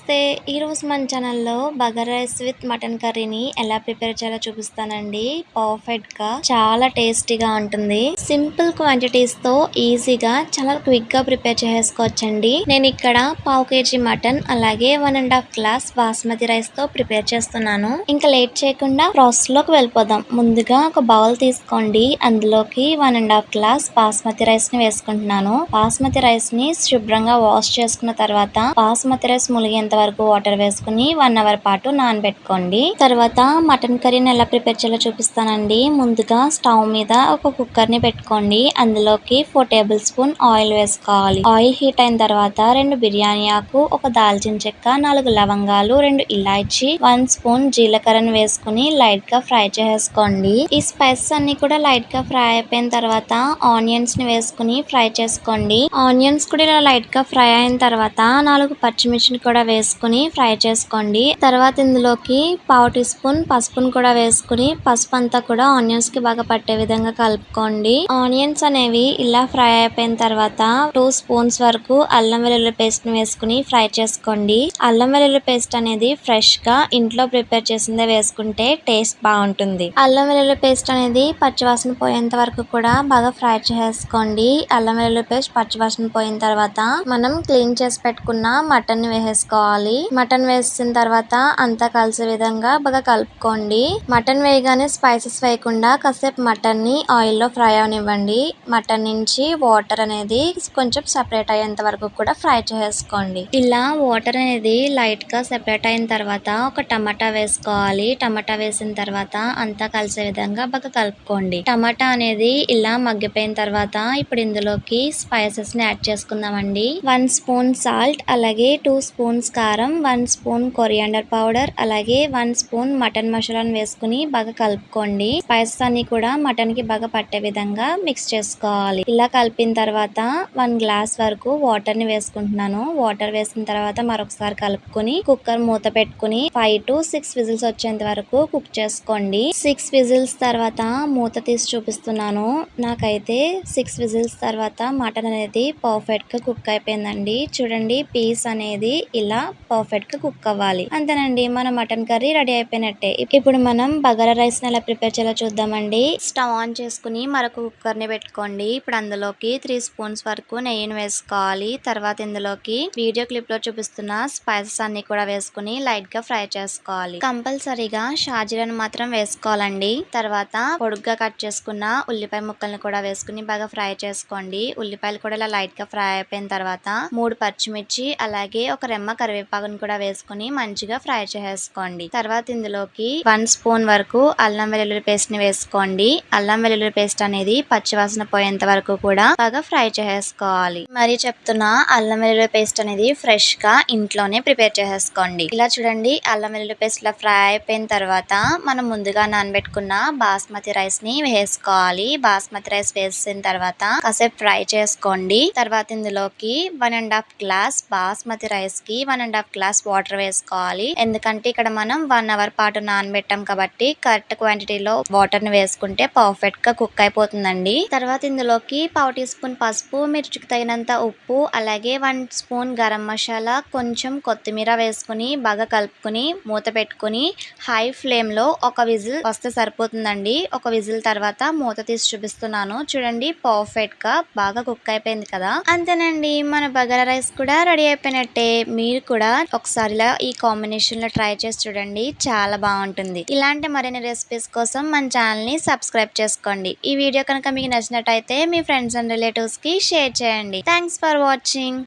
నమస్తే. ఈరోజు మన ఛానల్లో బగారా రైస్ విత్ మటన్ కర్రీని ఎలా ప్రిపేర్ చేయాలో చూపిస్తానండి. పర్ఫెక్ట్గా చాలా టేస్టీగా ఉంటుంది. సింపుల్ క్వాంటిటీస్తో ఈజీగా చాలా క్విక్గా ప్రిపేర్ చేసుకోవచ్చండి. నేను ఇక్కడ పావు కేజీ మటన్ అలాగే 1.5 గ్లాస్ బాస్మతి రైస్తో ప్రిపేర్ చేస్తున్నాను. ఇంకా లేట్ చేయకుండా ప్రాసెస్లోకి వెళ్ళిపోదాం. ముందుగా ఒక బౌల్ తీసుకోండి. అందులోకి 1.5 గ్లాస్ బాస్మతి రైస్ని వేసుకుంటున్నాను. బాస్మతి రైస్ని శుభ్రంగా వాష్ చేసుకున్న తర్వాత బాస్మతి రైస్ ములిగేంత వరకు వాటర్ వేసుకుని 1 అవర్ పాటు నానబెట్టుకోండి. తర్వాత మటన్ కర్రీని ఎలా ప్రిపేర్ చేయాలో చూపిస్తానండి. ముందుగా స్టవ్ మీద ఒక కుక్కర్ ని పెట్టుకోండి. అందులోకి 4 టేబుల్ స్పూన్ ఆయిల్ వేసుకోవాలి. ఆయిల్ హీట్ అయిన తర్వాత 2 బిర్యానీ ఆకు, ఒక దాల్చిన చెక్క, 4 లవంగాలు, 2 ఇలాచి, 1 స్పూన్ జీలకర్రను వేసుకుని లైట్ గా ఫ్రై చేసుకోండి. ఈ స్పైసెస్ అన్ని కూడా లైట్ గా ఫ్రై అయిపోయిన తర్వాత ఆనియన్స్ ని వేసుకుని ఫ్రై చేసుకోండి. ఆనియన్స్ కూడా ఇలా లైట్ గా ఫ్రై అయిన తర్వాత 4 పచ్చిమిర్చిని కూడా వేసుకుని ఫ్రై చేసుకోండి. తర్వాత ఇందులోకి పావు టీ స్పూన్ పసుపును కూడా వేసుకుని పసుపు అంతా కూడా ఆనియన్స్ కి బాగా పట్టే విధంగా కలుపుకోండి. ఆనియన్స్ అనేవి ఇలా ఫ్రై అయిపోయిన తర్వాత 2 స్పూన్స్ వరకు అల్లం వెల్లుల్లి పేస్ట్ ని వేసుకుని ఫ్రై చేసుకోండి. అల్లం వెల్లుల్లి పేస్ట్ అనేది ఫ్రెష్ గా ఇంట్లో ప్రిపేర్ చేసిందే వేసుకుంటే టేస్ట్ బాగుంటుంది. అల్లం వెల్లుల్లి పేస్ట్ అనేది పచ్చివాసన పోయేంత వరకు కూడా బాగా ఫ్రై చేసుకోండి. అల్లం వెల్లుల్లి పేస్ట్ పచ్చివాసన పోయిన తర్వాత మనం క్లీన్ చేసి పెట్టుకున్న మటన్ ని వేసుకోవాలి. మటన్ వేసిన తర్వాత అంతా కలిసే విధంగా బాగా కలుపుకోండి. మటన్ వేయగానే స్పైసెస్ వేయకుండా కాసేపు మటన్ ని ఆయిల్ లో ఫ్రై అవనివ్వండి. మటన్ నుంచి వాటర్ అనేది కొంచెం సెపరేట్ అయ్యేంత వరకు కూడా ఫ్రై చేసుకోండి. ఇలా వాటర్ అనేది లైట్ గా సెపరేట్ అయిన తర్వాత ఒక టమాటా వేసుకోవాలి. టమాటా వేసిన తర్వాత అంతా కలిసే విధంగా బాగా కలుపుకోండి. టమాటా అనేది ఇలా మగ్గిపోయిన తర్వాత ఇప్పుడు ఇందులోకి స్పైసెస్ ని యాడ్ చేసుకుందామండి. 1 స్పూన్ సాల్ట్, అలాగే 2 స్పూన్స్ కారం, 1 స్పూన్ కొరియాండర్ పౌడర్, అలాగే 1 స్పూన్ మటన్ మసాలాను వేసుకుని బాగా కలుపుకోండి. స్పైసెస్ అన్ని కూడా మటన్ కి బాగా పట్టే విధంగా మిక్స్ చేసుకోవాలి. ఇలా కలిపిన తర్వాత 1 గ్లాస్ వరకు వాటర్ ని వేసుకుంటున్నాను. వాటర్ వేసిన తర్వాత మరొకసారి కలుపుకొని కుక్కర్ మూత పెట్టుకుని 5 to 6 విజిల్స్ వచ్చేంత వరకు కుక్ చేసుకోండి. 6 విజిల్స్ తర్వాత మూత తీసి చూపిస్తున్నాను. నాకైతే 6 విజిల్స్ తర్వాత మటన్ అనేది పర్ఫెక్ట్ గా కుక్ అయిపోయిందండి. చూడండి, పీస్ అనేది ఇలా పర్ఫెక్ట్ గా కుక్ అవ్వాలి. అంతేనండి, మన మటన్ కర్రీ రెడీ అయిపోయినట్టే. ఇప్పుడు మనం బగారా రైస్ ని ఎలా ప్రిపేర్ చేయాలో చూద్దామండి. స్టవ్ ఆన్ చేసుకుని మరొక కుక్కర్ ని పెట్టుకోండి. ఇప్పుడు అందులోకి 3 స్పూన్స్ వరకు నెయ్యిని వేసుకోవాలి. తర్వాత ఇందులోకి వీడియో క్లిప్ లో చూపిస్తున్న స్పైసెస్ అన్ని కూడా వేసుకుని లైట్ గా ఫ్రై చేసుకోవాలి. కంపల్సరీగా షాజీరాను మాత్రం వేసుకోవాలండి. తర్వాత పొడుగ్గా కట్ చేసుకున్న ఉల్లిపాయ ముక్కల్ని కూడా వేసుకుని బాగా ఫ్రై చేసుకోండి. ఉల్లిపాయలు కూడా ఇలా లైట్ గా ఫ్రై అయిపోయిన తర్వాత 3 పచ్చిమిర్చి అలాగే ఒక రెమ్మ కరివేపాకును కూడా వేసుకుని మంచిగా ఫ్రై చేసుకోండి. తర్వాత ఇందులోకి 1 స్పూన్ వరకు అల్లం వెల్లుల్లి పేస్ట్ ని వేసుకోండి. అల్లం వెల్లుల్లి పేస్ట్ అనేది పచ్చివాసన పోయేంత వరకు కూడా బాగా ఫ్రై చేసుకోవాలి. మరి చెప్తున్నా, అల్లం వెల్లుల్లి పేస్ట్ అనేది ఫ్రెష్ గా ఇంట్లోనే ప్రిపేర్ చేసేసుకోండి. ఇలా చూడండి, అల్లం వెల్లుల్లి పేస్ట్ ఇలా ఫ్రై అయిపోయిన తర్వాత మనం ముందుగా నానబెట్టుకున్న బాస్మతి రైస్ ని వేసుకోవాలి. బాస్మతి రైస్ వేసిన తర్వాత కాసేపు ఫ్రై చేసుకోండి. తర్వాత ఇందులోకి 1.5 గ్లాస్ బాస్మతి రైస్ కి 1.5 గ్లాస్ వాటర్ వేసుకోవాలి. ఎందుకంటే ఇక్కడ మనం 1 అవర్ పాటు నానబెట్టాం కాబట్టి కరెక్ట్ క్వాంటిటీలో వాటర్ ని వేసుకుంటే పర్ఫెక్ట్ గా కుక్ అయిపోతుందండి. తర్వాత ఇందులోకి పావు టీ స్పూన్ పసుపు, మిర్చికి తగినంత ఉప్పు, అలాగే 1 స్పూన్ గరం మసాలా, కొంచెం కొత్తిమీర వేసుకుని బాగా కలుపుకుని మూత పెట్టుకుని హై ఫ్లేమ్ లో ఒక విజిల్ వస్తే సరిపోతుందండి. ఒక విజిల్ తర్వాత మూత తీసి చూపిస్తున్నాను. చూడండి, పర్ఫెక్ట్ గా బాగా కుక్ అయిపోయింది కదా. అంతేనండి, మన బగారా రైస్ కూడా రెడీ అయిపోయినట్టే. మీరు కూడా ఒకసారి ఈ కాంబినేషన్ లో ట్రై చేసి చూడండి, చాలా బాగుంటుంది. ఇలాంటి మరిన్ని రెసిపీస్ కోసం మన ఛానల్ ని సబ్స్క్రైబ్ చేసుకోండి. ఈ వీడియో కనుక మీకు నచ్చినట్టయితే మీ ఫ్రెండ్స్ అండ్ రిలేటివ్స్ కి షేర్ చేయండి. Thanks for watching.